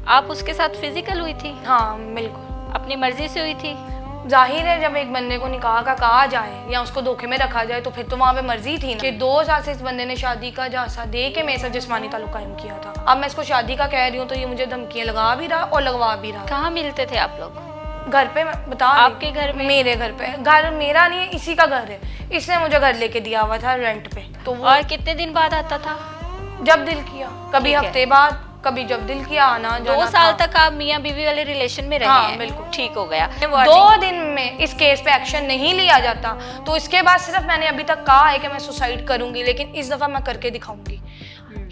आप उसके साथ फिजिकल हुई थी? हाँ बिल्कुल, अपनी मर्जी से हुई थी? जाहिर है जब एक बंदे को निकाह का कहा जाए या उसको धोखे में रखा जाए तो फिर तो वहाँ पे मर्जी थी ना। कि 2 साल से इस बंदे ने शादी का झांसा दे के मेरे साथ जिस्मानी ताल्लुक कायम किया था। अब मैं इसको शादी का कह रही हूँ तो ये मुझे धमकियाँ लगा भी रहा और लगवा भी रहा। कहाँ मिलते थे आप लोग? घर पे, मैं बता, आपके घर में? मेरे घर पे। घर मेरा नहीं है, इसी का घर है। इसने मुझे घर लेके दिया हुआ था रेंट पे। तो और कितने दिन बाद आता था? जब दिल किया, कभी हफ्ते बाद, कभी जब दिल किया आना। 2 साल तक आप मियाँ बीवी वाले रिलेशन में रहे हैं? बिल्कुल। ठीक हो गया। 2 दिन में इस केस पे एक्शन नहीं लिया जाता तो इसके बाद सिर्फ मैंने अभी तक कहा है कि मैं सुसाइड करूंगी, लेकिन इस दफा मैं करके दिखाऊंगी।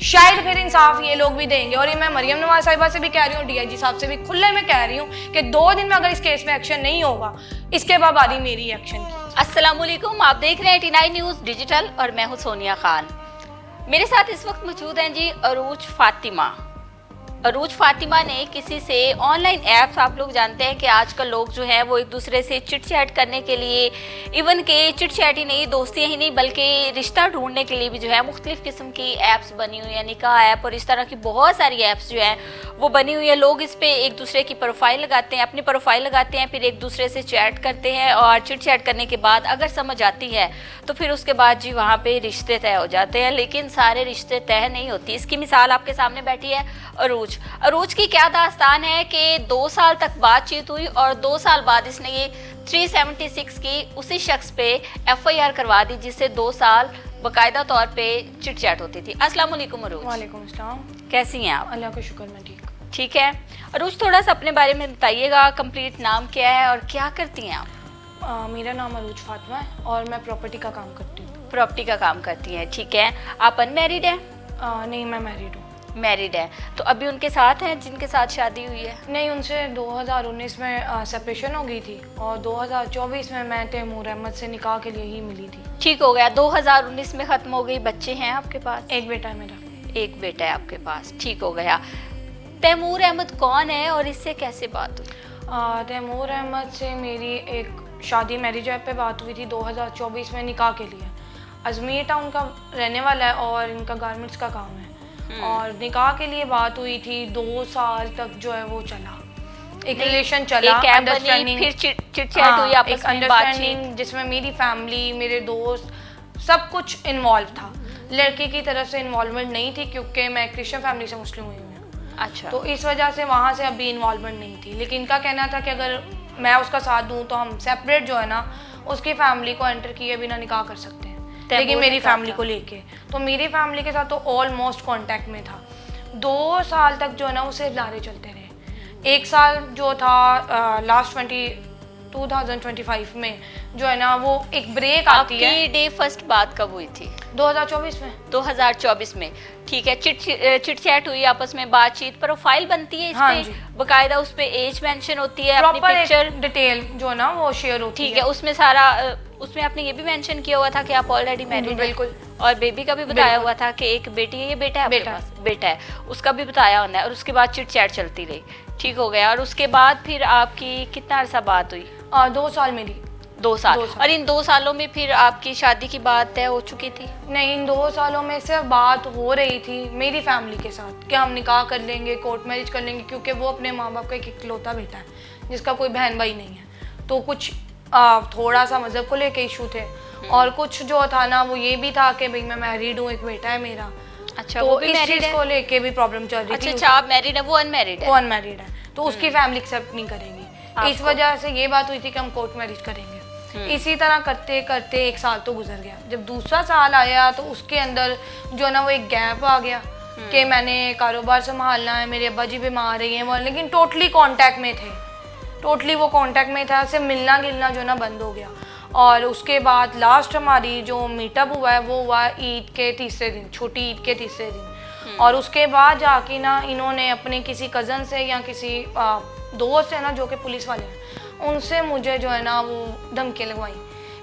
शायद फिर इंसाफ ये लोग भी देंगे। और ये मैं मरियम नवाज साहिबा से भी कह रही हूँ, डीआईजी साहब से भी खुले में कह रही हूँ कि 2 दिन में अगर इस केस में एक्शन नहीं होगा, इसके बाद बारी मेरी एक्शन की। अस्सलाम वालेकुम, आप देख रहे हैं 89 न्यूज़ डिजिटल और मैं हूँ सोनिया खान। मेरे साथ इस वक्त मौजूद हैं जी अरूज फातिमा। अरूज फातिमा ने किसी से ऑनलाइन ऐप्स, आप लोग जानते हैं कि आजकल लोग जो हैं वो एक दूसरे से चिट चैट करने के लिए, इवन के चिट चैट ही नहीं, दोस्तियाँ ही नहीं बल्कि रिश्ता ढूंढने के लिए भी जो है मुख्तलिफ किस्म की ऐप्स बनी हुई हैं, निकाह ऐप और इस तरह की बहुत सारी ऐप्स जो हैं वो बनी हुई है। लोग इस पर एक दूसरे की प्रोफाइल लगाते हैं, अपनी प्रोफाइल लगाते हैं, फिर एक दूसरे से चैट करते हैं और चिट चैट करने के बाद अगर समझ आती है तो फिर उसके बाद जी वहाँ पे रिश्ते तय हो जाते हैं। लेकिन सारे रिश्ते तय नहीं होती। इसकी मिसाल आपके सामने बैठी है अरूज की क्या दास्तान है कि 2 साल तक बातचीत हुई और 2 साल बाद इसने ये 376 की उसी शख्स पे FIR करवा दी जिससे 2 साल बाकायदा तौर पे चिट चैट होती थी। अस्सलाम वालेकुम अरूज। वालेकुम अस्सलाम। कैसी हैं आप? अल्लाह का शुक्र, मैं ठीक। है अरूज, थोड़ा सा अपने बारे में बताइएगा, कंप्लीट नाम क्या है और क्या करती हैं आप? मेरा नाम अरूज फातिमा है और मैं प्रॉपर्टी का काम करती हूँ। प्रॉपर्टी का काम करती हैं, ठीक है। आप अनमैरिड हैं? नहीं, मैं मैरिड हूँ। मैरिड है, तो अभी उनके साथ हैं जिनके साथ शादी हुई है? नहीं, उनसे 2019 में सेपरेशन हो गई थी और 2024 में मैं तैमूर अहमद से निकाह के लिए ही मिली थी। ठीक हो गया। 2019 में ख़त्म हो गई। बच्चे हैं आपके पास? एक बेटा है मेरा। एक बेटा है आपके पास, ठीक हो गया। तैमूर अहमद कौन है और इससे कैसे बात हुई? तैमूर अहमद से मेरी एक शादी मैरिज ऐप पे बात हुई थी 2024 में निकाह के लिए। अजमेर टाउन उनका रहने वाला है और इनका गारमेंट्स का काम है। और निकाह के लिए बात हुई थी। 2 साल तक जो है वो चला, एक रिलेशन चला, अंडरस्टैंडिंग, फिर चिट चैट हुई आपस में, बातचीत जिसमें मेरी फैमिली, मेरे दोस्त, सब कुछ इन्वॉल्व था। लड़के की तरफ से इन्वॉल्वमेंट नहीं थी क्योंकि मैं क्रिश्चियन फैमिली से मुस्लिम हुई हूँ। अच्छा। तो इस वजह से वहाँ से अभी इन्वॉल्वमेंट नहीं थी। लेकिन इनका कहना था कि अगर मैं उसका साथ दूँ तो हम सेपरेट जो है ना उसकी फैमिली को एंटर किए बिना निकाह कर सकते हैं, लेकिन मेरी फैमिली को लेके। तो मेरी फैमिली के साथ तो ऑलमोस्ट कांटेक्ट में था। 2 साल तक जो है ना उसे लारे चलते रहे। 1 साल जो था लास्ट 2025 में जो है ना वो एक ब्रेक आती है। आपकी डे फर्स्ट बात कब हुई थी? 2024 में। 2024 में, ठीक है। चिट चैट हुई आपस में, बातचीत, प्रोफाइल बनती है इस हाँ पे, बकायदा उस पे एज मेंशन होती है, अपनी पिक्चर डिटेल जो है ना वो शेयर होती है। ठीक है। उसमें सारा, उसमें आपने ये भी मेंशन किया हुआ था कि आप ऑलरेडी मैरिड हैं। बिल्कुल। और बेबी का भी बताया हुआ था कि एक बेटी है, ये बेटा है आपके पास? बेटा है, उसका भी बताया होना है। और उसके बाद चिट चैट चलती रही, ठीक हो गया। और उसके बाद फिर आपकी कितना अरसा बात हुई? 2 साल मेरी। 2 साल। और इन 2 सालों में फिर आपकी शादी की बात तय हो चुकी थी? नहीं, इन 2 सालों में सिर्फ बात हो रही थी मेरी फैमिली के साथ कि हम निकाह कर लेंगे, कोर्ट मैरिज कर लेंगे, क्योंकि वो अपने माँ बाप का एक इकलौता बेटा है जिसका कोई बहन भाई नहीं है। तो कुछ थोड़ा सा मजहब को लेके इशू थे और कुछ जो था ना वो ये भी था कि भाई मैं मैरिड हूँ, एक बेटा है मेरा। अच्छा, तो इस चीज को लेके भी प्रॉब्लम चल रही थी। अच्छा, आप मैरिड है, वो अनमैरिड है? वो अनमैरिड है, तो उसकी फैमिली एक्सेप्ट नहीं करेगी। इस वजह से ये बात हुई थी कि हम कोर्ट मैरिज करेंगे। इसी तरह करते करते 1 साल तो गुजर गया। जब दूसरा साल आया तो उसके अंदर जो ना वो एक गैप आ गया कि मैंने कारोबार संभालना है, मेरे अब्बा जी बीमार रही हैं वो, लेकिन टोटली कांटेक्ट में थे। टोटली वो कांटेक्ट में था, उससे मिलना गिलना जो ना बंद हो गया। और उसके बाद लास्ट हमारी जो मीटअप हुआ है वो हुआ ईद के तीसरे दिन, छोटी ईद के तीसरे दिन। और उसके बाद जाके ना इन्होंने अपने किसी कज़न से या किसी दोस्त है ना जो कि पुलिस वाले हैं, उनसे मुझे जो है ना वो धमकियाँ लगवाई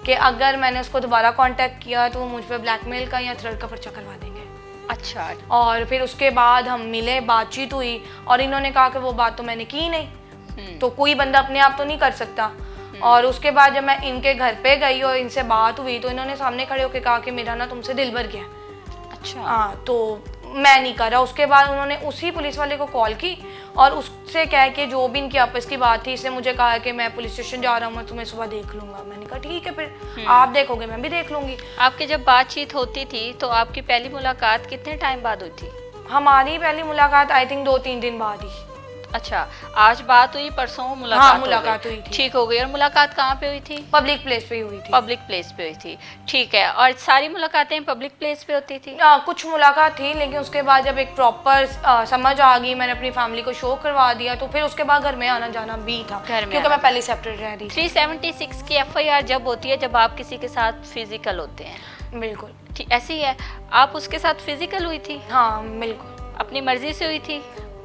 कि अगर मैंने उसको दोबारा कांटेक्ट किया तो वो मुझ पर ब्लैकमेल का या थ्रेट का पर्चा करवा देंगे। अच्छा। और फिर उसके बाद हम मिले, बातचीत हुई और इन्होंने कहा कि वो बात तो मैंने की नहीं, तो कोई बंदा अपने आप तो नहीं कर सकता। और उसके बाद जब मैं इनके घर पे गई और इनसे बात हुई तो इन्होंने सामने खड़े होकर कहा कि मेरा ना तुमसे दिल भर गया। अच्छा। हाँ, तो मैं नहीं करा। उसके बाद उन्होंने उसी पुलिस वाले को कॉल की और उससे कह के जो भी इनकी आपस की बात थी, इसने मुझे कहा कि मैं पुलिस स्टेशन जा रहा हूँ, मैं तुम्हें सुबह देख लूंगा। मैंने कहा ठीक है, फिर आप देखोगे मैं भी देख लूंगी। आपकी जब बातचीत होती थी तो आपकी पहली मुलाकात कितने टाइम बाद हुई थी? हमारी पहली मुलाकात आई थिंक 2-3 दिन बाद ही। अच्छा, आज बात हुई, परसों हाँ, मुलाकात मुलाकात हुई थी। ठीक हो गई। और मुलाकात कहाँ पे हुई थी? पब्लिक प्लेस पे ही हुई थी। पब्लिक प्लेस पे हुई थी, ठीक है। और सारी मुलाकातें पब्लिक प्लेस पे होती थी? कुछ मुलाकात थी, लेकिन उसके बाद जब एक प्रॉपर समझ आ गई, मैंने अपनी फैमिली को शो करवा दिया, तो फिर उसके बाद घर में आना जाना भी था, घर में क्योंकि मैं पहले सेपरेट रह रही थी। 376 की एफआईआर जब होती है जब आप किसी के साथ फिजिकल होते हैं? बिल्कुल ठीक ऐसी है, आप उसके साथ फिजिकल हुई थी? हाँ बिल्कुल। अपनी मर्जी से हुई थी?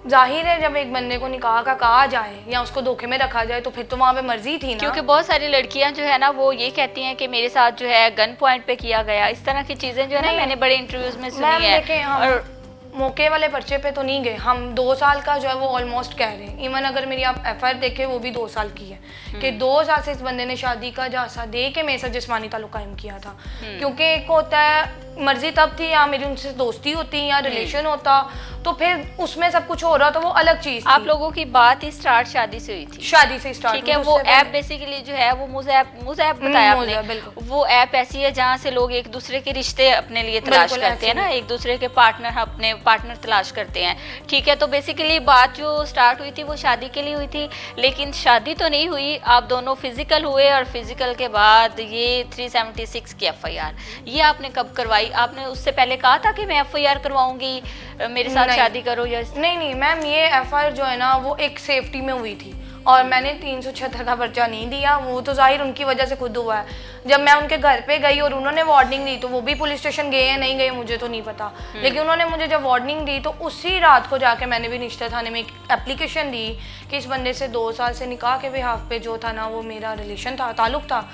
जाहिर है, जब एक बंदे को निकाह का कहा जाए या उसको धोखे में रखा जाए तो फिर तो वहाँ पे मर्जी थी ना। क्योंकि बहुत सारी लड़कियां जो है ना वो ये कहती हैं कि मेरे साथ जो है गन पॉइंट पे किया गया, इस तरह की चीजें जो है ना मैंने बड़े इंटरव्यूज में सुनी है। और मौके वाले पर्चे पे तो नहीं गए हम, 2 साल का जो है वो ऑलमोस्ट कह रहे हैं। इवन अगर मेरी आप एफआईआर देखें वो भी 2 साल की है, कि 2 साल से इस बंदे ने शादी का झांसा दे के मेरे साथ जिस्मानी ताल्लुक कायम किया था। क्योंकि एक होता है मर्जी तब थी, या मेरी उनसे दोस्ती होती या रिलेशन होता, तो फिर उसमें सब कुछ हो रहा तो वो अलग चीज थी। आप लोगों की बात ही स्टार्ट शादी से हुई थी? शादी से स्टार्ट। ठीक है, वो ऐप बेसिकली जो है वो मुझ ऐप बताया आपने, वो ऐप ऐसी है जहाँ से लोग एक दूसरे के रिश्ते अपने लिए तलाश करते हैं ना, एक दूसरे के अपने पार्टनर तलाश करते हैं। ठीक है, तो बेसिकली बात जो स्टार्ट हुई थी वो शादी के लिए हुई थी, लेकिन शादी तो नहीं हुई, आप दोनों फिजिकल हुए, और फिजिकल के बाद ये 376 की एफआईआर ये आपने कब करवाई? आपने उससे पहले कहा था कि मैं एफआईआर करवाऊंगी, मेरे साथ शादी करो या? नहीं मैम, ये एफआईआर जो है ना वो एक सेफ्टी में हुई थी, और मैंने 376 का पर्चा नहीं दिया। वो तो जाहिर उनकी वजह से खुद हुआ है। जब मैं उनके घर पे गई और उन्होंने वार्निंग दी, तो वो भी पुलिस स्टेशन गए या नहीं गए मुझे तो नहीं पता, लेकिन उन्होंने मुझे जब वार्निंग दी तो उसी रात को जाके मैंने भी निश्चित थाने में एक एप्लीकेशन दी कि इस बंदे से 2 साल से निकाह के बिहाफ पे जो था ना वो मेरा रिलेशन था, ताल्लुक था,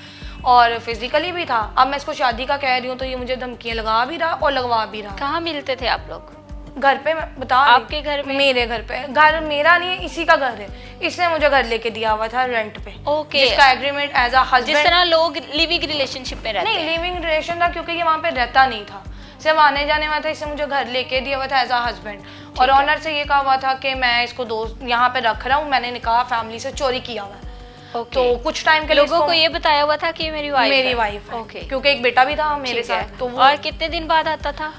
और फिजिकली भी था। अब मैं इसको शादी का कह रही हूँ तो ये मुझे धमकियाँ लगा भी रहा और लगवा भी रहा। कहाँ मिलते थे आप लोग? घर पे, मैं बता, आपके घर में? मेरे घर पे। घर मेरा नहीं है, इसी का घर है। इसने मुझे घर लेके दिया हुआ था रेंट पे। ओके। जिसका एग्रीमेंट एज अ हस्बैंड, जिस तरह लोग लिविंग रिलेशनशिप में रहते हैं। नहीं, लिविंग रिलेशन था, क्योंकि ये वहाँ पे रहता नहीं था, सिर्फ आने जाने वाला था। इसने मुझे घर लेके दिया हुआ था एज अ हस्बैंड, और ऑनर से ये कहा हुआ था कि मैं इसको दोस्त यहाँ पे रख रहा हूँ, मैंने निकाह फैमिली से चोरी किया हुआ है। तो कुछ टाइम के लिए लोगों को ये बताया हुआ था कि मेरी वाइफ है। ओके। क्योंकि एक बेटा भी था मेरे साथ। तो और कितने दिन बाद आता था?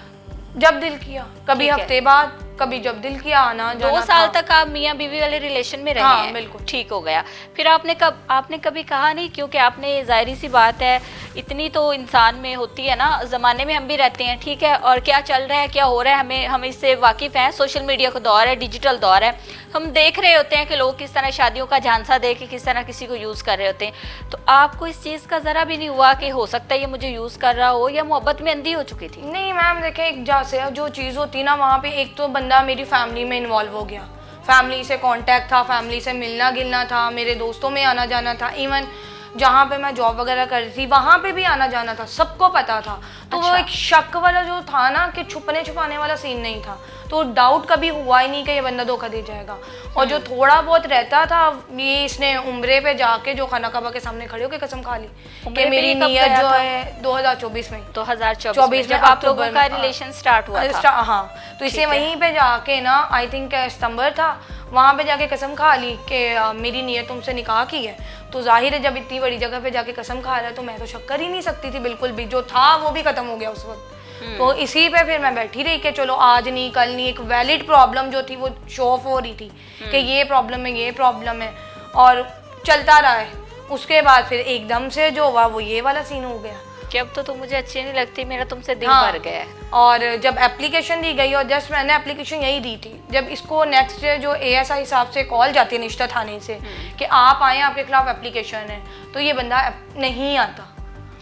जब दिल किया, कभी हफ्ते बाद, कभी जब दिल किया, आना जाना। 2 साल तक आप मियाँ बीवी वाले रिलेशन में रहे हैं? हाँ, बिल्कुल। ठीक हो गया। फिर आपने कभी कहा नहीं? क्योंकि आपने, जाहिर सी बात है, इतनी तो इंसान में होती है ना, ज़माने में हम भी रहते हैं, ठीक है, और क्या चल रहा है क्या हो रहा है हम इससे वाकिफ़ हैं। सोशल मीडिया का दौर है, डिजिटल दौर है, हम देख रहे होते हैं कि लोग किस तरह शादियों का झांसा दे के किस तरह किसी को यूज़ कर रहे होते हैं। तो आपको इस चीज़ का ज़रा भी नहीं हुआ कि हो सकता है ये मुझे यूज़ कर रहा हो, या मोहब्बत में अंधी हो चुकी थी? नहीं मैम, देखें, एक जैसे जो चीज़ होती ना, वहाँ पे एक तो बंदा मेरी फैमिली में इन्वॉल्व हो गया, फैमिली से कांटेक्ट था, फैमिली से मिलना गिलना था, मेरे दोस्तों में आना जाना था, इवन जहाँ पे मैं जॉब वगैरह कर रही थी वहाँ पे भी आना जाना था, सबको पता था। तो वो एक शक वाला जो था ना, कि छुपने छुपाने वाला सीन नहीं था, तो डाउट कभी हुआ ही नहीं कि ये बंदा धोखा दे जाएगा। और जो थोड़ा बहुत रहता था, ये इसने उम्रे पे जाके जो खाना काबा के सामने खड़े होकर कसम खा ली कि मेरी नियत जो है 2024 में 2024 जब आप लोगों का रिलेशन स्टार्ट हुआ था। हाँ, तो इसे वहीं पे जाके ना, आई थिंक सितंबर था, वहाँ पे जाके कसम खा ली कि मेरी नियत तुमसे निकाह की है। तो जाहिर है जब इतनी बड़ी जगह पे जाके कसम खा रहा है तो मैं तो शक कर ही नहीं सकती थी बिल्कुल भी, जो था वो भी खत्म हो गया उस वक्त। तो इसी पे फिर मैं बैठी रही कि चलो आज नहीं कल नहीं, एक वैलिड प्रॉब्लम जो थी वो शो ऑफ हो रही थी कि ये प्रॉब्लम है, ये प्रॉब्लम है, और चलता रहा है। उसके बाद फिर एकदम से जो हुआ वो ये वाला सीन हो गया कि अब तो तुम मुझे अच्छी नहीं लगती, मेरा तुमसे दिल भर गया है। और जब एप्लीकेशन दी गई, और जस्ट मैंने एप्लीकेशन यही दी थी, जब इसको नेक्स्ट डे जो एएसआई साहब से कॉल जाती है निश्चित थाने से कि आप आए, आपके खिलाफ एप्लीकेशन है, तो ये बंदा नहीं आता।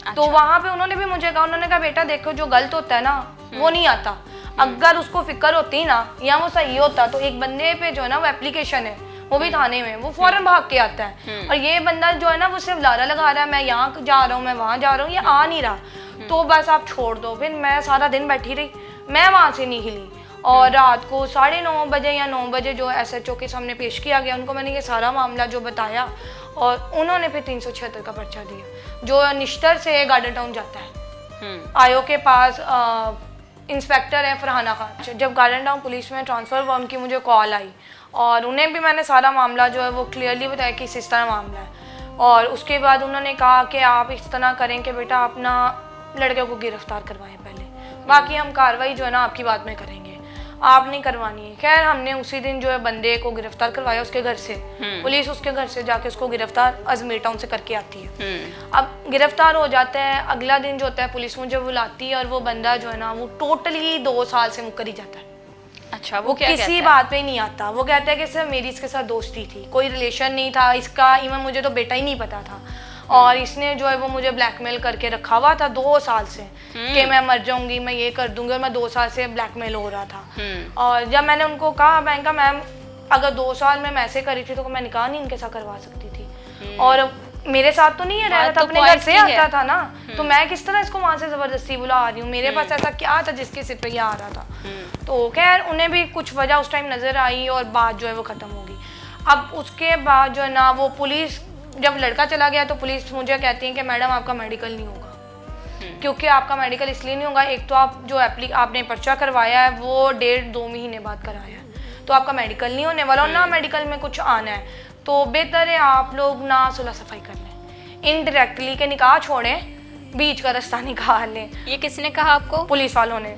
तो वहाँ पे उन्होंने भी मुझे कहा, उन्होंने कहा बेटा देखो जो गलत होता है ना वो नहीं आता, अगर उसको फिक्र होती ना या वो सही होता तो एक बंदे पे जो है ना वो एप्लीकेशन है, वो भी थाने में, वो फौरन भाग के आता है। और ये बंदा जो है ना वो सिर्फ लारा लगा रहा है, मैं यहाँ जा रहा हूँ, मैं वहाँ जा रहा हूँ, ये आ नहीं रहा, तो बस आप छोड़ दो। फिर मैं सारा दिन बैठी रही, मैं वहाँ से नहीं हिली, और रात को 9:30 बजे या 9 बजे जो एसएचओ के सामने पेश किया गया, उनको मैंने ये सारा मामला जो बताया, और उन्होंने फिर 376 का पर्चा दिया, जो निश्तर से गार्डन टाउन जाता है, आयो के पास इंस्पेक्टर है फरहाना खान। जब गार्डन टाउन पुलिस में ट्रांसफ़र हुआ, उनकी मुझे कॉल आई और उन्हें भी मैंने सारा मामला जो है वो क्लियरली बताया कि इस तरह मामला है। और उसके बाद उन्होंने कहा कि आप इस तरह करें कि बेटा अपना लड़के को गिरफ्तार करवाएं पहले, बाकी हम कार्रवाई जो है ना आपकी बात में करेंगे, आप नहीं करवानी है। खैर हमने उसी दिन जो है बंदे को गिरफ्तार करवाया उसके घर से। पुलिस उसके घर से जाके उसको गिरफ्तार अजमेर टाउन से करके आती है। अब गिरफ्तार हो जाता है, अगला दिन जो होता है पुलिस मुझे बुलाती है और वो बंदा जो है ना वो टोटली 2 साल से मुकर ही जाता है। अच्छा, वो क्या किसी बात पे नहीं आता। वो कहता है कि सिर्फ मेरी इसके साथ दोस्ती थी, कोई रिलेशन नहीं था इसका, इवन मुझे तो बेटा ही नहीं पता था। और इसने जो है वो मुझे ब्लैकमेल करके रखा हुआ था 2 साल से कि मैं मर जाऊंगी, मैं ये कर दूंगी, और मैं 2 साल से ब्लैकमेल हो रहा था। और जब मैंने उनको कहा, मैं कहा मैम अगर 2 साल में मैं ऐसे करी थी तो मैं निकाह नहीं इनके साथ करवा सकती थी, और मेरे साथ तो नहीं रह रहा था, अपने घर से आता था ना, तो मैं किस तरह इसको वहां से जबरदस्ती बुला रही हूँ, मेरे पास ऐसा क्या था जिसके सिर पे ये आ रहा था। तो खैर उन्हें भी कुछ वजह उस टाइम नजर आई और बात जो है वो खत्म होगी। अब उसके बाद जो है ना वो पुलिस, जब लड़का चला गया तो पुलिस मुझे कहती है कि मैडम आपका मेडिकल नहीं होगा, क्योंकि आपका मेडिकल इसलिए नहीं होगा, एक तो आप जो आपने पर्चा करवाया है वो 1.5-2 महीने बाद कराया है, तो आपका मेडिकल नहीं होने वाला, और ना मेडिकल में कुछ आना है, तो बेहतर है आप लोग ना सुलह सफाई कर लें, इनडायरेक्टली के निकाह छोड़ें, बीच का रास्ता निकाल लें। ये किसने कहा आपको? पुलिस वालों ने।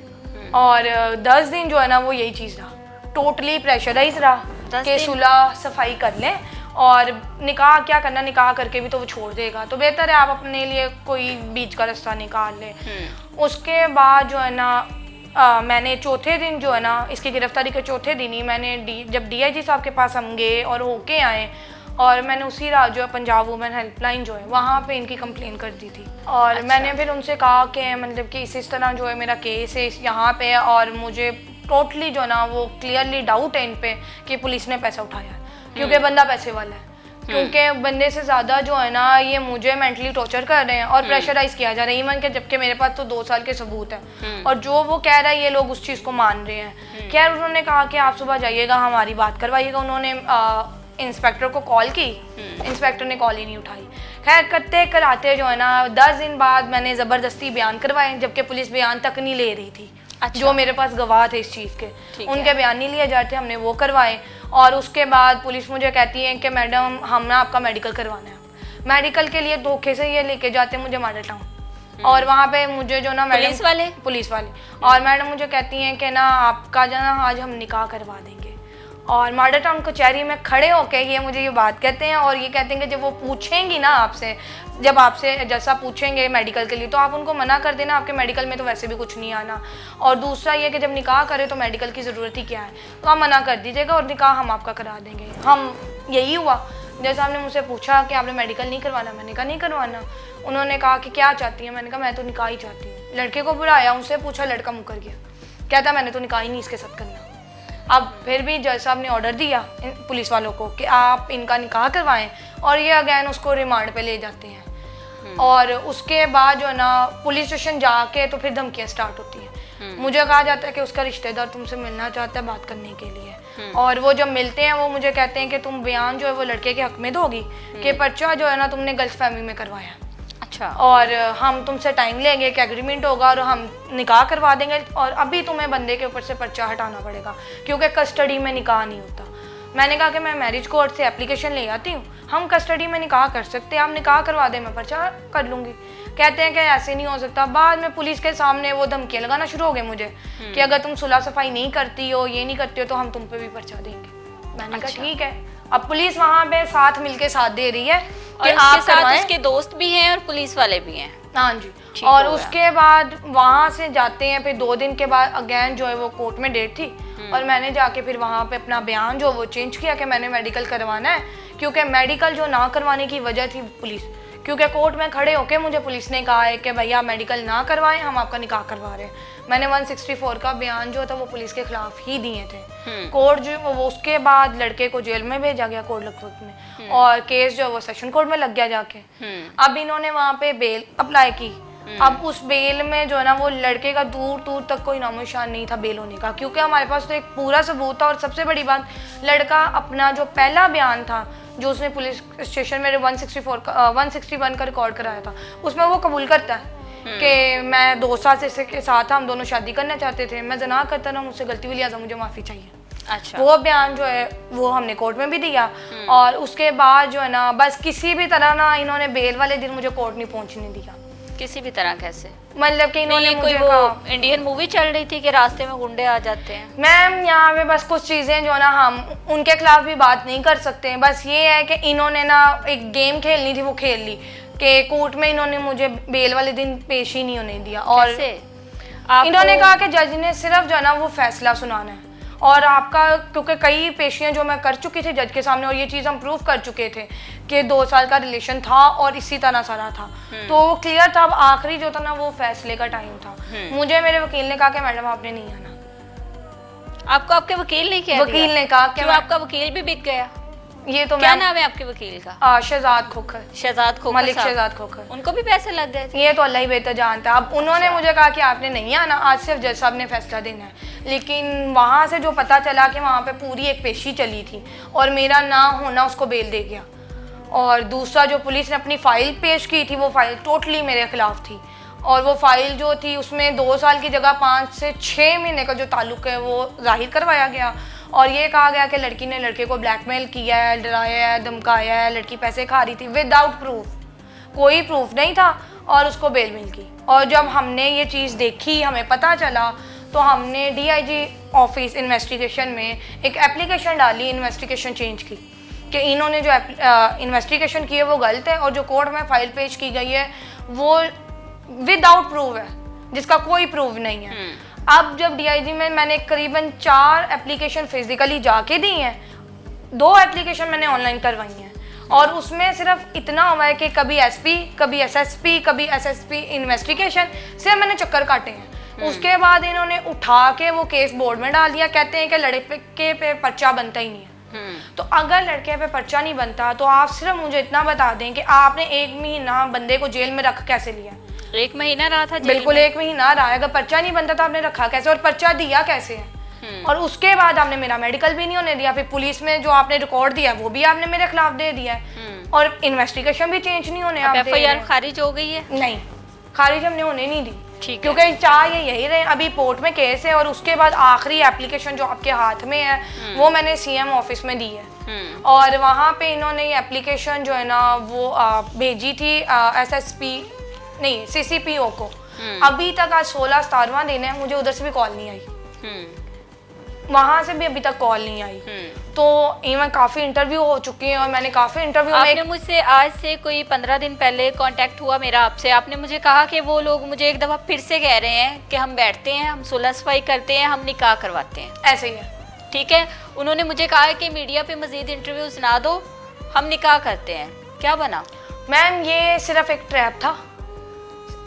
और 10 दिन जो है ना वो यही चीज़ रहा, टोटली प्रेशराइज रहा कि सुलह सफाई कर लें, और निकाह क्या करना, निकाह करके भी तो वो छोड़ देगा, तो बेहतर है आप अपने लिए कोई बीच का रास्ता निकाल लें। उसके बाद जो है ना मैंने चौथे दिन जो है ना, इसकी गिरफ्तारी के चौथे दिन ही मैंने जब DIG साहब के पास हम गए और होके आए, और मैंने उसी रात जो है पंजाब वुमेन हेल्पलाइन जो है वहाँ पे इनकी कंप्लेन कर दी थी। और अच्छा। मैंने फिर उनसे कहा कि मतलब कि इस तरह जो है मेरा केस है यहाँ पे, और मुझे टोटली जो है ना वो क्लियरली डाउट है इन पे कि पुलिस ने पैसा उठाया है, क्योंकि बंदा पैसे वाला है, क्योंकि बंदे से ज़्यादा जो है ना ये मुझे मेंटली टॉर्चर कर रहे हैं और प्रेशराइज किया जा रहा है, इवन के जबकि मेरे पास तो 2 साल के सबूत है, और जो वो कह रहा है ये लोग उस चीज़ को मान रहे हैं। खैर उन्होंने कहा कि आप सुबह जाइएगा, हमारी बात करवाइएगा। उन्होंने इंस्पेक्टर को कॉल की, इंस्पेक्टर ने कॉल ही नहीं उठाई। खैर करते कराते जो है ना 10 दिन बाद मैंने ज़बरदस्ती बयान करवाए, जबकि पुलिस बयान तक नहीं ले रही थी। अच्छा। जो मेरे पास गवाह थे इस चीज़ के, उनके बयान नहीं लिए जाते, हमने वो करवाए। और उसके बाद पुलिस मुझे कहती है कि मैडम हम ना आपका मेडिकल करवाना है। मेडिकल के लिए धोखे से ये लेके जाते हैं मुझे मॉडल टाउन, और वहाँ पे मुझे जो ना पुलिस वाले और मैडम मुझे कहती हैं कि ना आपका जो ना आज हम निकाह करवा देंगे, और मॉडल टाउन कचहरी में खड़े होके ये मुझे ये बात कहते हैं, और ये कहते हैं कि जब वो पूछेंगी ना आपसे, जब आपसे जैसा पूछेंगे मेडिकल के लिए, तो आप उनको मना कर देना, आपके मेडिकल में तो वैसे भी कुछ नहीं आना, और दूसरा ये कि जब निकाह करें तो मेडिकल की ज़रूरत ही क्या है, तो आप मना कर दीजिएगा और निकाह हम आपका करा देंगे। हम यही हुआ। जैसे आपने मुझसे पूछा कि आपने मेडिकल नहीं करवाना, मैंने कहा नहीं करवाना। उन्होंने कहा कि क्या चाहती है, मैंने कहा मैं तो निकाह ही चाहती हूँ। लड़के को बुलाया, उनसे पूछा, लड़का मुकर गया, कहता मैंने तो निकाह ही नहीं इसके साथ करना। अब फिर भी जज साहब ने ऑर्डर दिया पुलिस वालों को कि आप इनका निकाह करवाएं, और ये अगैन उसको रिमांड पे ले जाते हैं। और उसके बाद जो है ना पुलिस स्टेशन जाके तो फिर धमकियाँ स्टार्ट होती हैं। मुझे कहा जाता है कि उसका रिश्तेदार तुमसे मिलना चाहता है बात करने के लिए, और वो जब मिलते हैं वो मुझे कहते हैं कि तुम बयान जो है वो लड़के के हक में दोगी कि पर्चा जो है ना तुमने गलत फहमी में करवाया। अच्छा। और हम तुमसे टाइम लेंगे कि एग्रीमेंट होगा और हम निकाह करवा देंगे, और अभी तुम्हें बंदे के ऊपर से पर्चा हटाना पड़ेगा क्योंकि कस्टडी में निकाह नहीं होता। मैंने कहा कि मैं मैरिज कोर्ट से एप्लीकेशन ले आती हूँ, हम कस्टडी में निकाह कर सकते हैं, आप निकाह करवा दें, मैं पर्चा कर लूँगी। कहते हैं कि ऐसे नहीं हो सकता। बाद में पुलिस के सामने वो धमकियाँ लगाना शुरू हो गए मुझे कि अगर तुम सुलह सफाई नहीं करती हो, ये नहीं करती हो, तो हम तुम पे भी पर्चा देंगे। मैंने कहा ठीक है। अब पुलिस वहाँ पे साथ मिलके साथ दे रही है कि आप साथ उसके दोस्त भी हैं और पुलिस वाले भी हैं। हाँ जी। और उसके बाद वहाँ से जाते हैं, फिर 2 दिन के बाद अगेन जो है वो कोर्ट में डेट थी, और मैंने जाके फिर वहाँ पे अपना बयान जो वो चेंज किया कि मैंने मेडिकल करवाना है, क्योंकि मेडिकल जो ना करवाने की वजह थी पुलिस, क्योंकि कोर्ट में खड़े होके मुझे पुलिस ने कहा है कि भैया मेडिकल ना करवाएं, हम आपका निकाह करवा रहे हैं। मैंने 164 का बयान जो था वो पुलिस के खिलाफ ही दिए थे। कोर्ट जो वो उसके बाद लड़के को जेल में भेजा गया कोर्ट लखपत में, और केस जो वो सेशन कोर्ट में लग गया जाके। अब इन्होंने वहाँ पे बेल अप्लाई की। अब उस बेल में जो है ना वो लड़के का दूर दूर तक कोई नामो निशान नहीं था बेल होने का, क्योंकि हमारे पास तो एक पूरा सबूत था। और सबसे बड़ी बात, लड़का अपना जो पहला बयान था जो उसने पुलिस स्टेशन में 161 का रिकॉर्ड कराया था, उसमें वो कबूल करता है कि मैं 2 साल से इसके साथ था, हम दोनों शादी करना चाहते थे, मैं जना करता ना, मुझसे गलती हुई, लिहाजा मुझे माफ़ी चाहिए। अच्छा। वो बयान जो है वो हमने कोर्ट में भी दिया, और उसके बाद जो है ना बस किसी भी तरह ना इन्होंने बेल वाले दिन मुझे कोर्ट नहीं पहुंचने दिया। किसी भी तरह कैसे? मतलब कि इन्होंने नहीं, कोई मुझे वो कहा, इंडियन मूवी चल रही थी कि रास्ते में गुंडे आ जाते हैं? मैम यहाँ पे बस कुछ चीज़ें जो ना हम उनके खिलाफ भी बात नहीं कर सकते हैं। बस ये है कि इन्होंने ना एक गेम खेलनी थी, वो खेल ली कि कोर्ट में इन्होंने मुझे बेल वाले दिन पेश ही नहीं होने दिया। और इन्होंने कहा कि जज ने सिर्फ जो है ना वो फैसला सुनाना है, और आपका क्योंकि कई पेशियां जो मैं कर चुकी थी जज के सामने, और ये चीज़ हम प्रूव कर चुके थे कि 2 साल का रिलेशन था और इसी तरह सारा था, तो वो क्लियर था। अब आखिरी जो था ना वो फैसले का टाइम था। मुझे मेरे वकील ने कहा कि मैडम आपने नहीं आना। आपको आपके वकील ने क्या वकील ने कहा कि आपका वकील भी बिक गया? ये तो क्या नाम है आपके वकील का? शहजाद खोखर, शहजाद खोखर, मलिक शहजाद खोखर। उनको भी पैसे लग गए थे? ये तो अल्लाह ही बेहतर जानता है। अब उन्होंने मुझे कहा कि आपने नहीं आना, आज सिर्फ जज साहब ने फैसला देना है। लेकिन वहाँ से जो पता चला कि वहाँ पे पूरी एक पेशी चली थी और मेरा ना होना उसको बेल दे गया। और दूसरा जो पुलिस ने अपनी फ़ाइल पेश की थी वो फ़ाइल टोटली मेरे ख़िलाफ़ थी, और वो फ़ाइल जो थी उसमें 2 साल की जगह 5 से 6 महीने का जो ताल्लुक़ है वो ज़ाहिर करवाया गया, और ये कहा गया कि लड़की ने लड़के को ब्लैकमेल किया है, डराया है, धमकाया है, लड़की पैसे खा रही थी विदाउट प्रूफ, कोई प्रूफ नहीं था, और उसको बेल मिल गई। और जब हमने ये चीज़ देखी, हमें पता चला, तो हमने DIG ऑफिस इन्वेस्टिगेशन में एक एप्लीकेशन डाली, इन्वेस्टिगेशन चेंज की कि इन्होंने जो इन्वेस्टिगेशन की है वो गलत है, और जो कोर्ट में फ़ाइल पेश की गई है वो विदाउट प्रूफ है, जिसका कोई प्रूफ नहीं है। अब जब DIG में मैंने करीबन 4 एप्लीकेशन फिजिकली जाके दी हैं, 2 एप्लीकेशन मैंने ऑनलाइन करवाई हैं, और उसमें सिर्फ इतना हुआ है कि कभी SP, कभी SSP, कभी SSP इन्वेस्टिगेशन, सिर्फ मैंने चक्कर काटे हैं। उसके बाद इन्होंने उठा के वो केस बोर्ड में डाल दिया, कहते हैं कि लड़के पे पर्चा बनता ही नहीं है। तो अगर लड़के पे पर्चा नहीं बनता तो आप सिर्फ मुझे इतना बता दें कि आपने 1 महीना बंदे को जेल में रख कैसे लिया? 1 महीना रहा था जेल बिल्कुल में? 1 महीना रहा है। अगर पर्चा नहीं बनता तो आपने रखा कैसे, और पर्चा दिया कैसे है? और उसके बाद आपने मेरा मेडिकल भी नहीं होने दिया, फिर पुलिस में जो आपने रिकॉर्ड दिया वो भी आपने मेरे खिलाफ दे दिया है, और इन्वेस्टिगेशन भी चेंज नहीं होने। आप FIR खारिज हो गई है? नहीं, खारिज हमने होने नहीं दी, ठीक है, क्योंकि चाह ये यही रहे। अभी कोर्ट में केस है, और उसके बाद आखिरी एप्लीकेशन जो आपके हाथ में है वो मैंने CM ऑफिस में दी है, और वहाँ पे इन्होंने ये एप्लीकेशन जो है ना वो भेजी थी SSP नहीं CCPO को। अभी तक आज 16-17वां दिन है, मुझे उधर से भी कॉल नहीं आई, वहाँ से भी अभी तक कॉल नहीं आई। तो इवन काफ़ी इंटरव्यू हो चुके हैं, और मैंने काफ़ी इंटरव्यू में आपने मुझसे आज से कोई 15 दिन पहले कांटेक्ट हुआ मेरा आपसे, आपने मुझे कहा कि वो लोग मुझे एक दफ़ा फिर से कह रहे हैं कि हम बैठते हैं, हम सुलह सफाई करते हैं, हम निकाह करवाते हैं। ऐसे ही है, ठीक है, उन्होंने मुझे कहा कि मीडिया पे मज़ीद इंटरव्यूज़ ना दो, हम निकाह करते हैं। क्या बना? मैम ये सिर्फ एक ट्रैप था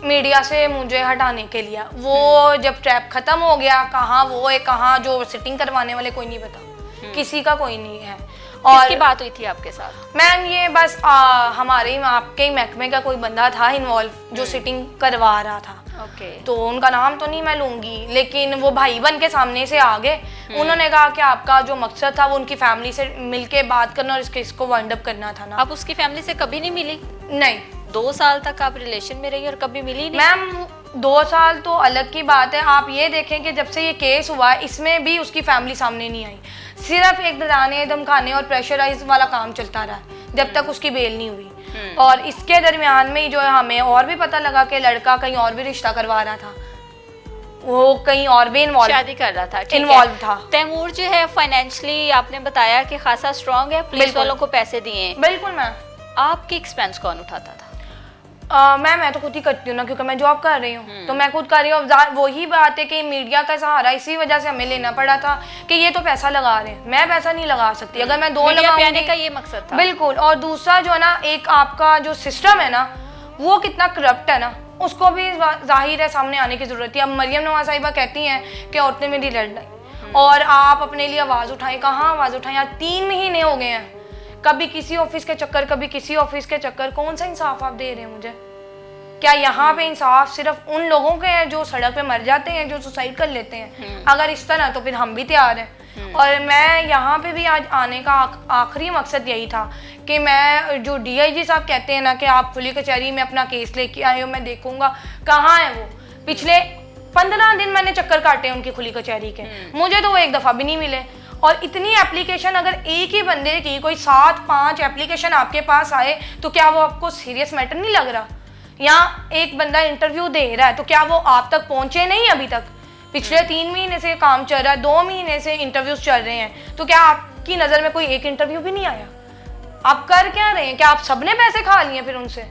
मीडिया से मुझे हटाने के लिए। वो जब ट्रैप खत्म हो गया, कहाँ वो है, कहाँ जो सिटिंग करवाने वाले, कोई नहीं पता, किसी का कोई नहीं है। और किसकी बात हुई थी आपके साथ? मैम ये बस हमारे आपके ही महकमे का कोई बंदा था इन्वॉल्व जो सिटिंग करवा रहा था। ओके। तो उनका नाम तो नहीं मैं लूँगी, लेकिन वो भाई बन के सामने से आ गए। उन्होंने कहा कि आपका जो मकसद था वो उनकी फैमिली से मिलके बात करना और इस केस को वाइंड अप करना था ना। आप उसकी फैमिली से कभी नहीं मिली? नहीं, 2 साल तक आप रिलेशन में रही और कभी मिली नहीं? मैम 2 साल तो अलग की बात है। आप ये देखें कि जब से ये केस हुआ इसमें भी उसकी फैमिली सामने नहीं आई, सिर्फ एक डराने धमकाने और प्रेशराइज वाला काम चलता रहा जब तक उसकी बेल नहीं हुई। और इसके दरमियान में ही जो है हमें और भी पता लगा कि लड़का कहीं और भी रिश्ता करवा रहा था, वो कहीं और भी शादी कर रहा था, इन्वॉल्व था। तैमूर जो है फाइनेंशियली आपने बताया कि खासा स्ट्रांग है, पुलिस वालों को पैसे दिए हैं। बिल्कुल मैम। आपकी एक्सपेंस कौन उठाता था? मैम मैं तो खुद ही करती हूँ ना, क्योंकि मैं जॉब कर रही हूँ तो मैं खुद कर रही हूँ। वही बात है कि मीडिया का सहारा इसी वजह से हमें लेना पड़ा था कि ये तो पैसा लगा रहे हैं, मैं पैसा नहीं लगा सकती। अगर मैं 2 लगाऊंगी का ये मकसद था। बिल्कुल। और दूसरा जो है ना, एक आपका जो सिस्टम है ना वो कितना करप्ट है ना, उसको भी जाहिर है सामने आने की जरूरत है। अब मरियम नवाज साहिबा कहती हैं कि औरतें मेरी लड़ और आप अपने लिए आवाज़ उठाएं। कहाँ आवाज़ उठाएं? यार 3 महीने हो गए हैं, कभी किसी ऑफिस के चक्कर, कभी किसी ऑफिस के चक्कर। कौन सा इंसाफ आप दे रहे हैं मुझे? क्या यहाँ पे इंसाफ सिर्फ उन लोगों के हैं जो सड़क पे मर जाते हैं, जो सुसाइड कर लेते हैं? अगर इस तरह तो फिर हम भी तैयार हैं। और मैं यहाँ पे भी आज आने का आखिरी मकसद यही था कि मैं जो DIG साहब कहते हैं ना कि आप खुली कचहरी में अपना केस लेके आए हो, मैं देखूंगा कहाँ है वो। पिछले 15 दिन मैंने चक्कर काटे उनकी खुली कचहरी के, मुझे तो वो एक दफ़ा भी नहीं मिले। और इतनी एप्लीकेशन अगर एक ही बंदे की कोई 7-5 एप्लीकेशन आपके पास आए तो क्या वो आपको सीरियस मैटर नहीं लग रहा? या एक बंदा इंटरव्यू दे रहा है तो क्या वो आप तक पहुंचे नहीं अभी तक? पिछले 3 महीने से काम चल रहा है, 2 महीने से इंटरव्यूज चल रहे हैं, तो क्या आपकी नज़र में कोई एक इंटरव्यू भी नहीं आया? आप कर क्या रहे हैं? क्या आप सबने पैसे खा लिए फिर उनसे?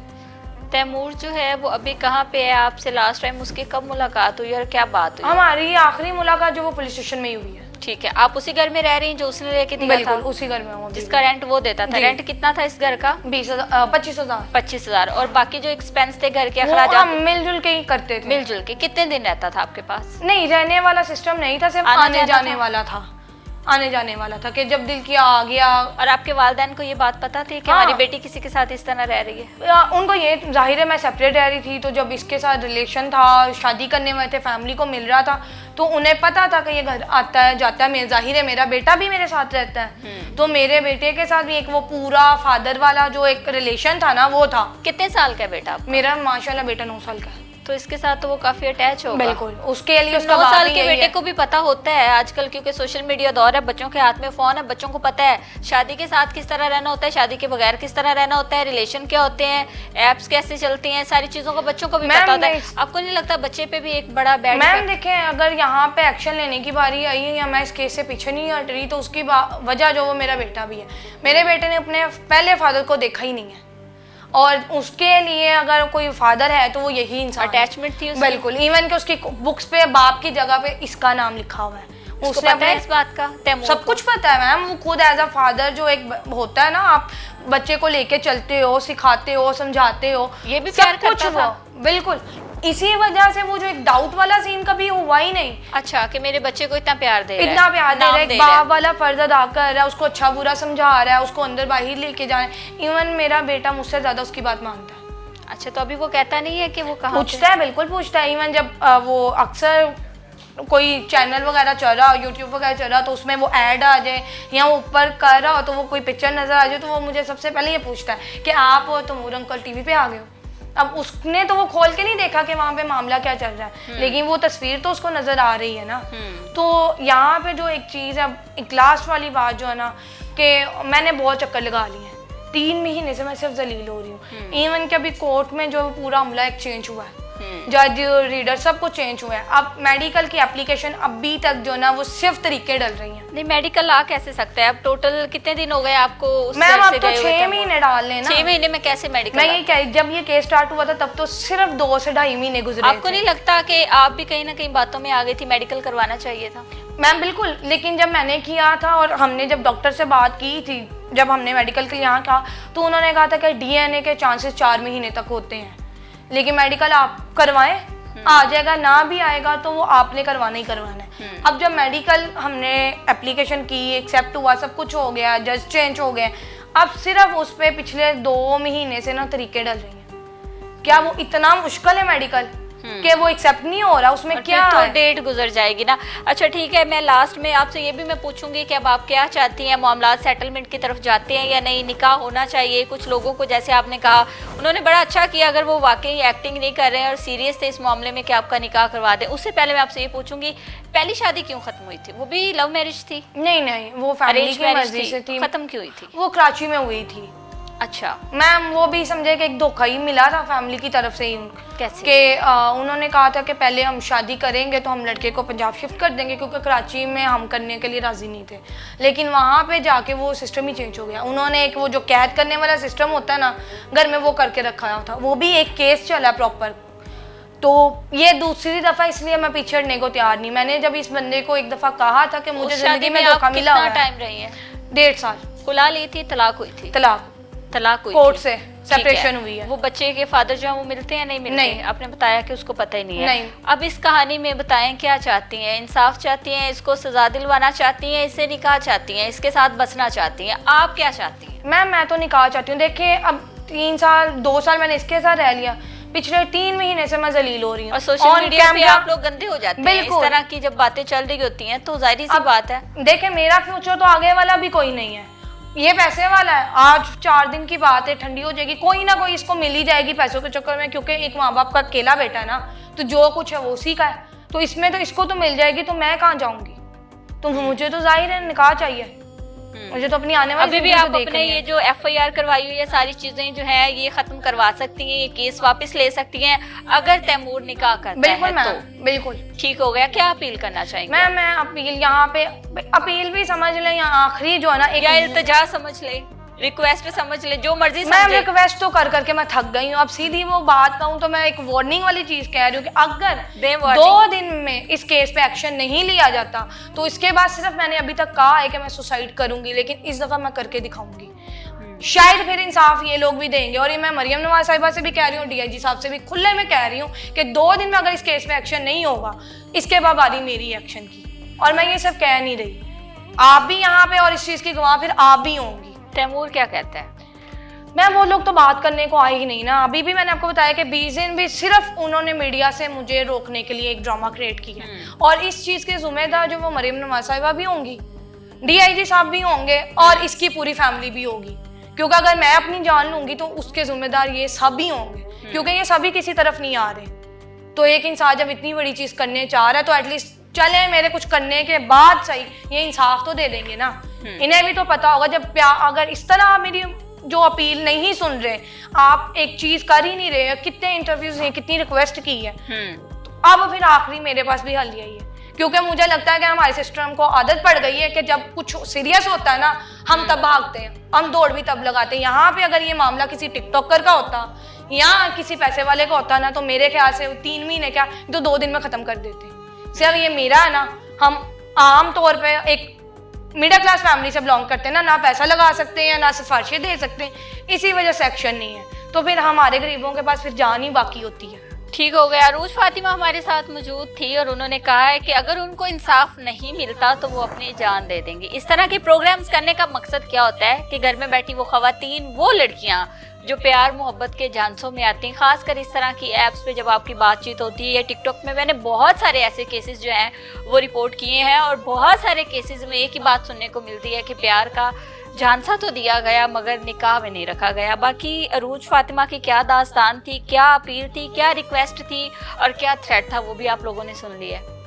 तैमूर जो है वो अभी कहाँ पे है? आपसे लास्ट टाइम उसकी कब मुलाकात हुई और क्या बात हुई? हमारी आखिरी मुलाकात जो वो पुलिस स्टेशन में ही हुई है। ठीक है, आप उसी घर में रह रही हैं जो उसने लेके दिया था? बिल्कुल उसी घर में हूँ। जिसका रेंट वो देता था। रेंट कितना था इस घर का? 25,000। 25,000। और बाकी जो एक्सपेंस थे घर के हम अखराजात? मिलजुल के ही करते थे। मिलजुल के। कितने दिन रहता था आपके पास? नहीं, रहने वाला सिस्टम नहीं था, सिर्फ आने जाने वाला था। आने जाने वाला था कि जब दिल किया आ गया। और आपके वालिदैन को ये बात पता थी कि हमारी बेटी किसी के साथ इस तरह रह रही है? उनको ये जाहिर है मैं सेपरेट रह रही थी, तो जब इसके साथ रिलेशन था, शादी करने वाले थे, फैमिली को मिल रहा था, तो उन्हें पता था कि ये घर आता है जाता है। जाहिर है मेरा बेटा भी मेरे साथ रहता है, तो मेरे बेटे के साथ भी एक वो पूरा फादर वाला जो एक रिलेशन था ना, वो था। कितने साल का है बेटा? मेरा माशाल्लाह बेटा 9 साल का है। तो इसके साथ तो वो काफी अटैच होगा। बिल्कुल, उसके लिए उसका 9 बाप साल ही के यही बेटे है। को भी पता होता है आजकल, क्योंकि सोशल मीडिया दौर है, बच्चों के हाथ में फोन है, बच्चों को पता है शादी के साथ किस तरह रहना होता है, शादी के बगैर किस तरह रहना होता है, रिलेशन क्या होते हैं, एप्स कैसे चलती हैं, सारी चीजों को बच्चों को भी पता होता है। आपको नहीं लगता बच्चे पे भी एक बड़ा बैड? मैम देखें, अगर यहाँ पे एक्शन लेने की बारी आई है या मैं इस केस से पीछे नहीं हट रही, तो उसकी वजह जो वो मेरा बेटा भी है। मेरे बेटे ने अपने पहले फादर को देखा ही नहीं है, और उसके लिए अगर कोई फादर है तो वो यही इंसान। अटैचमेंट थी उसकी? बिल्कुल, इवन कि उसकी बुक्स पे बाप की जगह पे इसका नाम लिखा हुआ है। उसने पता है इस बात का? सब कुछ पता है मैम। वो खुद एज अ फादर जो एक होता है ना, आप बच्चे को लेके चलते हो, सिखाते हो, समझाते हो, ये भी प्यार करता था? बिल्कुल, इसी वजह से वो जो एक डाउट वाला सीन कभी हुआ ही नहीं। अच्छा, कि मेरे बच्चे को इतना प्यार दे रहा है, इतना प्यार दे रहा है, एक बाप वाला फर्ज अदा कर रहा है, उसको अच्छा बुरा समझा रहा है, उसको अंदर बाहर लेके जा रहा है। इवन मेरा बेटा मुझसे ज्यादा उसकी बात मानता है। अच्छा, तो अभी वो कहता नहीं है कि वो कहाँ पूछता है? बिल्कुल पूछता है। इवन जब वो अक्सर कोई चैनल वगैरह चल रहा हो, यूट्यूब वगैरह चल रहा, तो उसमें वो ऐड आ जाए या वो ऊपर कर रहा हो तो वो कोई पिक्चर नजर आ जाए, तो वो मुझे सबसे पहले ये पूछता है कि आप और तैमूर अंकल टीवी पे आ गए हो। अब उसने तो वो खोल के नहीं देखा कि वहाँ पे मामला क्या चल रहा है, लेकिन वो तस्वीर तो उसको नजर आ रही है ना। तो यहाँ पे जो एक चीज़ है, एक लास्ट वाली बात जो है ना, कि मैंने बहुत चक्कर लगा लिए हैं, 3 महीने से मैं सिर्फ जलील हो रही हूँ। इवन कि अभी कोर्ट में जो पूरा हमला एक चेंज हुआ है, जज रीडर सब कुछ चेंज हुआ है। अब मेडिकल की एप्लीकेशन अभी तक जो ना वो सिर्फ तरीके डल रही हैं। नहीं, मेडिकल आ कैसे सकता है? अब टोटल कितने दिन हो गए आपको उस मैम? घर अब से तो गए हुए? 6 महीने डाल लेना। 6 महीने में कैसे मेडिकल? मैं ये कह, जब ये केस स्टार्ट हुआ था तब तो सिर्फ 2 से 2.5 महीने गुजरे। आपको नहीं लगता कि आप भी कहीं ना कहीं बातों में आ गई थी, मेडिकल करवाना चाहिए था? मैम बिल्कुल, लेकिन जब मैंने किया था और हमने जब डॉक्टर से बात की थी, जब हमने मेडिकल के लिए यहाँ कहा, तो उन्होंने कहा था कि DNA के चांसेस 4 महीने तक होते हैं, लेकिन मेडिकल आप करवाएं, आ जाएगा, ना भी आएगा तो वो आपने करवाना ही करवाना है। अब जब मेडिकल हमने एप्लीकेशन की, एक्सेप्ट हुआ, सब कुछ हो गया, जज चेंज हो गए, अब सिर्फ उस पर पिछले 2 महीने से ना तरीके डल रही हैं। क्या वो इतना मुश्किल है मेडिकल कि वो एक्सेप्ट नहीं हो रहा? उसमें क्या तो है? डेट गुजर जाएगी ना। अच्छा ठीक है, मैं लास्ट में आपसे ये भी मैं पूछूंगी कि अब आप क्या चाहती हैं, मामला सेटलमेंट की तरफ जाते हैं या नहीं? निकाह होना चाहिए? कुछ लोगों को, जैसे आपने कहा, उन्होंने बड़ा अच्छा किया, अगर वो वाकई एक्टिंग नहीं कर रहे हैं और सीरियस थे इस मामले में कि आपका निकाह करवा दें। उससे पहले मैं आपसे ये पूछूंगी, पहली शादी क्यों खत्म हुई थी? वो भी लव मैरिज थी? नहीं, वो फैमिली की मर्जी से थी। खत्म क्यों हुई थी? वो कराची में हुई थी। अच्छा मैम, वो भी समझे कि एक धोखा ही मिला था फैमिली की तरफ से ही। कैसे? कि उन्होंने कहा था कि पहले हम शादी करेंगे तो हम लड़के को पंजाब शिफ्ट कर देंगे, क्योंकि कराची में हम करने के लिए राजी नहीं थे। लेकिन वहाँ पे जाके वो सिस्टम ही चेंज हो गया। उन्होंने एक वो जो कैद करने वाला सिस्टम होता है ना घर में, वो करके रखा था। वो भी एक केस चला प्रॉपर। तो ये दूसरी दफा इसलिए मैं पीछे हटने को तैयार नहीं। मैंने जब इस बंदे को एक दफा कहा था कि मुझे जिंदगी में धोखा मिला हुआ है। टाइम रही है? 1.5 साल। खुला ली थी? तलाक हुई थी? तलाक हुई, कोर्ट से सेपरेशन हुई है। वो बच्चे के फादर जो है वो मिलते हैं नहीं मिलते? नहीं। आपने बताया कि उसको पता ही नहीं है। नहीं। अब इस कहानी में बताएं, क्या चाहती हैं? इंसाफ चाहती हैं? इसको सजा दिलवाना चाहती हैं? इससे निकाह चाहती हैं? इसके साथ बसना चाहती हैं? आप क्या चाहती हैं? मैम मैं तो निकाह चाहती हूँ। देखिए, अब 3 साल 2 साल मैंने इसके साथ रह लिया, पिछले 3 महीने से मैं जलील हो रही हूँ। और सोशल मीडिया पे आप लोग गंदे हो जाते हैं इस तरह की जब बातें चल रही होती हैं, तो जाहिर सी बात है। देखिए, मेरा फ्यूचर तो आगे वाला भी कोई नहीं है, ये पैसे वाला है। आज 4 दिन की बात है, ठंडी हो जाएगी, कोई ना कोई इसको मिल ही जाएगी पैसों के चक्कर में, क्योंकि एक माँ बाप का अकेला बेटा है ना, तो जो कुछ है वो उसी का है। तो इसमें तो इसको तो मिल जाएगी, तो मैं कहाँ जाऊंगी? तो मुझे तो जाहिर है निकाह चाहिए, मुझे तो अपनी आने वाली अभी भी जिंदगी आप तो अपने देखनी ये है। जो एफआईआर करवाई हुई है सारी चीजें जो है ये खत्म करवा सकती हैं, ये केस वापस ले सकती हैं अगर तैमूर निकाह करता बिल्कुल है मैम, तो बिल्कुल ठीक हो गया। क्या अपील करना चाहेंगे? मैं अपील यहाँ पे, अपील भी समझ लें या आखिरी जो है ना एक या इल्तिजा समझ ले, रिक्वेस्ट समझ ले, जो मर्जी मैं समझे। रिक्वेस्ट तो कर करके मैं थक गई हूँ। अब सीधी वो बात कहूँ तो मैं एक वार्निंग वाली चीज कह रही हूँ कि अगर दे warning। 2 दिन में इस केस पे एक्शन नहीं लिया जाता तो इसके बाद सिर्फ मैंने अभी तक कहा है कि मैं सुसाइड करूंगी, लेकिन इस दफा मैं करके दिखाऊंगी। शायद फिर इंसाफ ये लोग भी देंगे। और ये मैं मरियम नवाज साहिबा से भी कह रही हूँ, डीआईजी साहब से भी खुले में कह रही हूँ कि 2 दिन में अगर इस केस में एक्शन नहीं होगा इसके बाद बारी मेरी एक्शन की। और मैं ये सब कह नहीं रही, आप भी यहाँ पे और इस चीज की गवाह फिर आप भी होंगी। तैमूर क्या कहता है? मैम वो लोग तो बात करने को आए ही नहीं ना। अभी भी मैंने आपको बताया कि 20 दिन भी सिर्फ उन्होंने मीडिया से मुझे रोकने के लिए एक ड्रामा क्रिएट किया और इस चीज के जिम्मेदार जो वो मरियम नवाज साहिबा भी होंगी, डीआईजी साहब भी होंगे और इसकी पूरी फैमिली भी होगी। क्योंकि अगर मैं अपनी जान लूंगी तो उसके जिम्मेदार ये सभी होंगे, क्योंकि ये सभी किसी तरफ नहीं आ रहे। तो एक इंसान जब इतनी बड़ी चीज करने चाह रहा है तो एटलीस्ट चले मेरे कुछ करने के बाद सही ये इंसाफ तो दे देंगे ना। इन्हें भी तो पता होगा जब अगर इस तरह मेरी जो अपील नहीं सुन रहे, आप एक चीज कर ही नहीं रहे, कितने इंटरव्यूज हैं, कितनी रिक्वेस्ट की है, तो अब फिर आखिरी मेरे पास भी हल यही है। क्योंकि मुझे लगता है कि हमारे सिस्टम को आदत पड़ गई है कि जब कुछ सीरियस होता है ना हम तब भागते हैं, हम दौड़ भी तब लगाते हैं। यहाँ पे अगर ये मामला किसी टिकटॉकर का होता या किसी पैसे वाले का होता ना तो मेरे ख्याल से 3 महीने क्या तो 2 दिन में खत्म कर देते। सिर्फ ये मेरा है ना, हम आम तौर पे एक मिडिल क्लास फैमिली से बिलोंग करते हैं ना पैसा लगा सकते हैं ना सिफारिशें दे सकते हैं, इसी वजह से एक्शन नहीं है। तो फिर हमारे गरीबों के पास फिर जान ही बाकी होती है। ठीक हो गया। अरूज फातिमा हमारे साथ मौजूद थी और उन्होंने कहा है कि अगर उनको इंसाफ नहीं मिलता तो वो अपनी जान दे देंगी। इस तरह के प्रोग्राम्स करने का मकसद क्या होता है कि घर में बैठी वो खवातीन, वो लड़कियां जो प्यार मोहब्बत के झांसों में आती हैं, खासकर इस तरह की ऐप्स पे जब आपकी बातचीत होती है या टिकटॉक में, मैंने बहुत सारे ऐसे केसेस जो हैं वो रिपोर्ट किए हैं और बहुत सारे केसेस में एक ही बात सुनने को मिलती है कि प्यार का झांसा तो दिया गया मगर निकाह में नहीं रखा गया। बाकी अरूज फातिमा की क्या दास्तान थी, क्या अपील थी, क्या रिक्वेस्ट थी और क्या थ्रेट था, वो भी आप लोगों ने सुन लिया है।